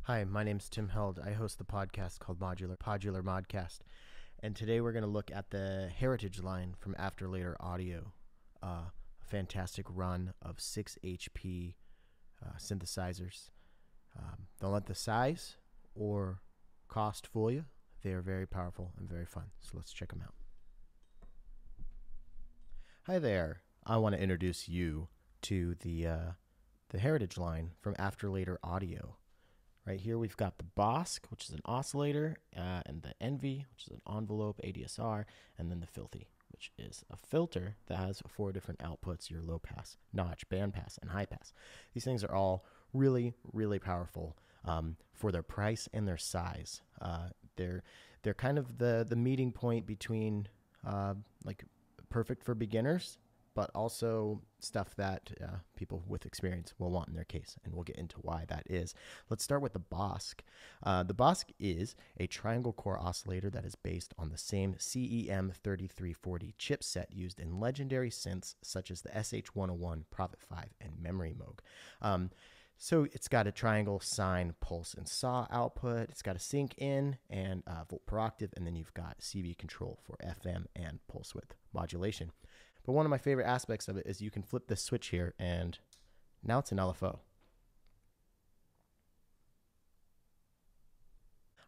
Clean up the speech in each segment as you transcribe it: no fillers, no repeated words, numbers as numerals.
Hi, my name's Tim Held. I host the podcast called Podular Modcast. And today we're going to look at the Heritage line from After Later Audio. A fantastic run of 6 HP synthesizers. Don't let the size or cost fool you. They are very powerful and very fun. So let's check them out. Hi there. I want to introduce you to the Heritage line from After Later Audio. Right here we've got the Bosk, which is an oscillator, and the Envy, which is an envelope, ADSR, and then the Filthy, which is a filter that has 4 different outputs, your low pass, notch, band pass, and high pass. These things are all really, really powerful for their price and their size. They're kind of the meeting point between like perfect for beginners, but also stuff that people with experience will want in their case, and we'll get into why that is. Let's start with the Bosk. The Bosk is a triangle core oscillator that is based on the same CEM3340 chipset used in legendary synths such as the SH-101, Prophet 5, and Memory Moog. So it's got a triangle, sine, pulse, and saw output. It's got a sync in and volt per octave, and then you've got CV control for FM and pulse width modulation. But one of my favorite aspects of it is you can flip this switch here, and now it's an LFO.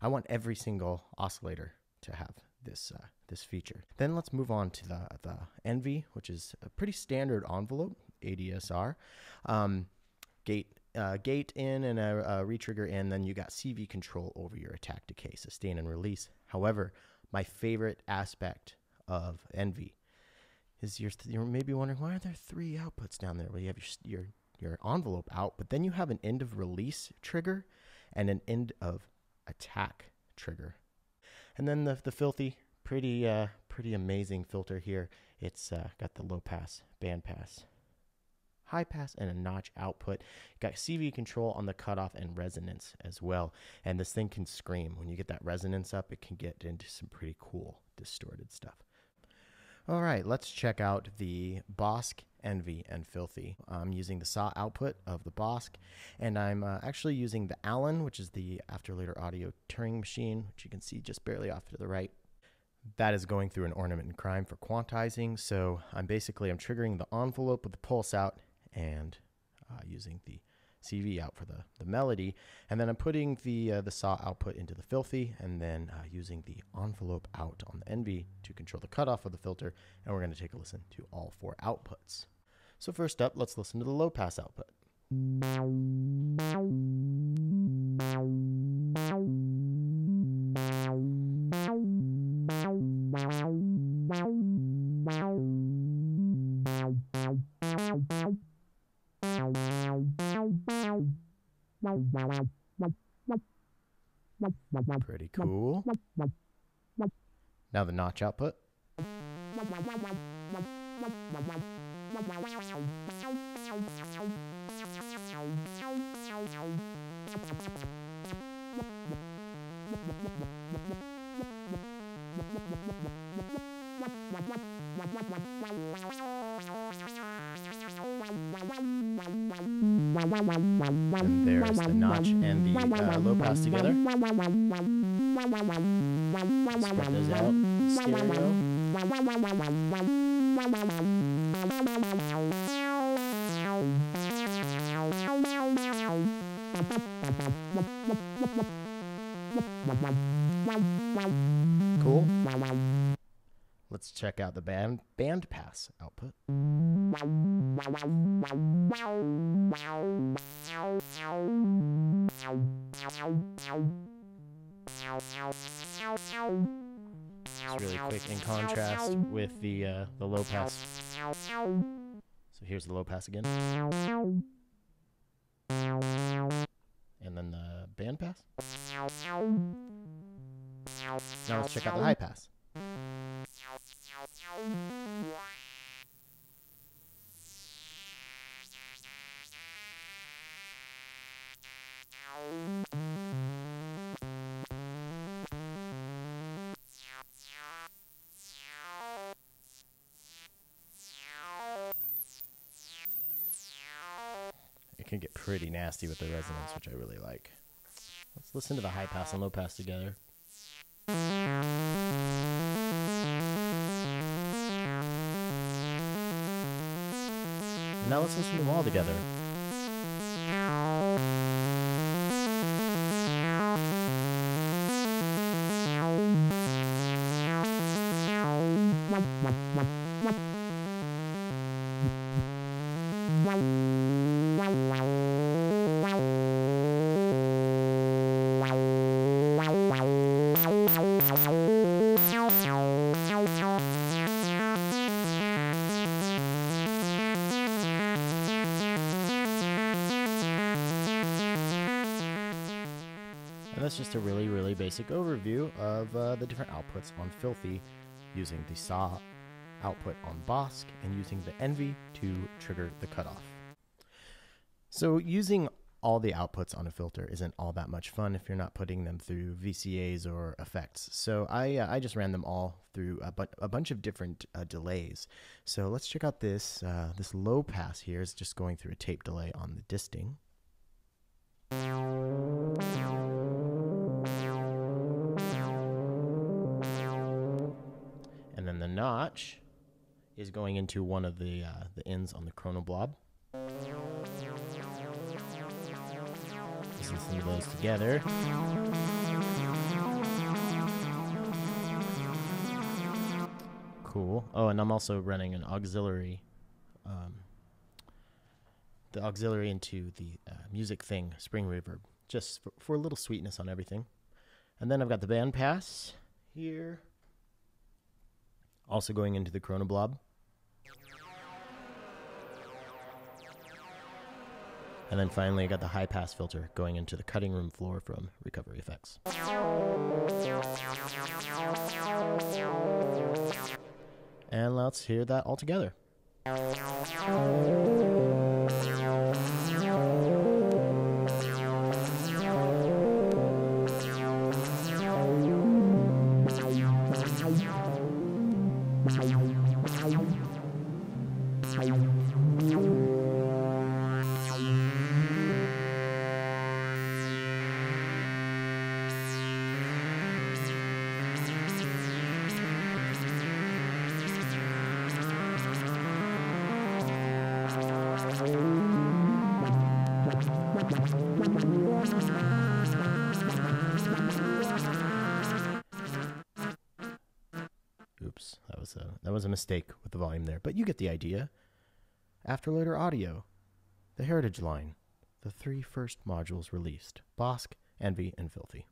I want every single oscillator to have this feature. Then let's move on to the Envy, which is a pretty standard envelope, ADSR. Gate in and a retrigger in, then you got CV control over your attack, decay, sustain, and release. However, my favorite aspect of Envy is you're maybe wondering, why are there 3 outputs down there? Well, you have your envelope out, but then you have an end of release trigger and an end of attack trigger. And then the Filthy, pretty amazing filter here. It's got the low pass, band pass, high pass, and a notch output. Got CV control on the cutoff and resonance as well. And this thing can scream. When you get that resonance up, it can get into some pretty cool distorted stuff. All right, let's check out the Bosk, Envy, and Filthy. I'm using the saw output of the Bosk, and I'm actually using the Allen, which is the After Later Audio Turing machine, which you can see just barely off to the right. That is going through an ornament and crime for quantizing, so I'm triggering the envelope with the pulse out and using the CV out for the melody, and then I'm putting the saw output into the Filthy, and then using the envelope out on the Envy to control the cutoff of the filter, and we're going to take a listen to all 4 outputs. So first up, let's listen to the low pass output. Pretty cool. Now the notch output. And there's the notch and the low pass together. Spread those out. Stereo. Cool. Let's check out the band pass output. It's really quick in contrast with the low pass. So here's the low pass again. And then the band pass. Now let's check out the high pass. It can get pretty nasty with the resonance, which I really like. Let's listen to the high pass and low pass together. And now let's listen to them all together. And that's just a really, really basic overview of the different outputs on Filthy, using the saw output on Bosk and using the Envy to trigger the cutoff. So using all the outputs on a filter isn't all that much fun if you're not putting them through VCAs or effects. So I just ran them all through a bunch of different delays. So let's check out this this low pass here. Is just going through a tape delay on the disting. And then the notch is going into one of the ends on the chronoblob. Let's listen to those together. Cool. Oh, and I'm also running an auxiliary, the auxiliary into the music thing spring reverb, just for a little sweetness on everything. And then I've got the band pass here, also going into the chronoblob. And then finally I got the high pass filter going into the cutting room floor from Recovery Effects. And let's hear that all together. Oops, that was a mistake with the volume there, but you get the idea. Afterlater Audio, the Heritage line, the 3 first modules released: Bosk, Envy, and Filthy.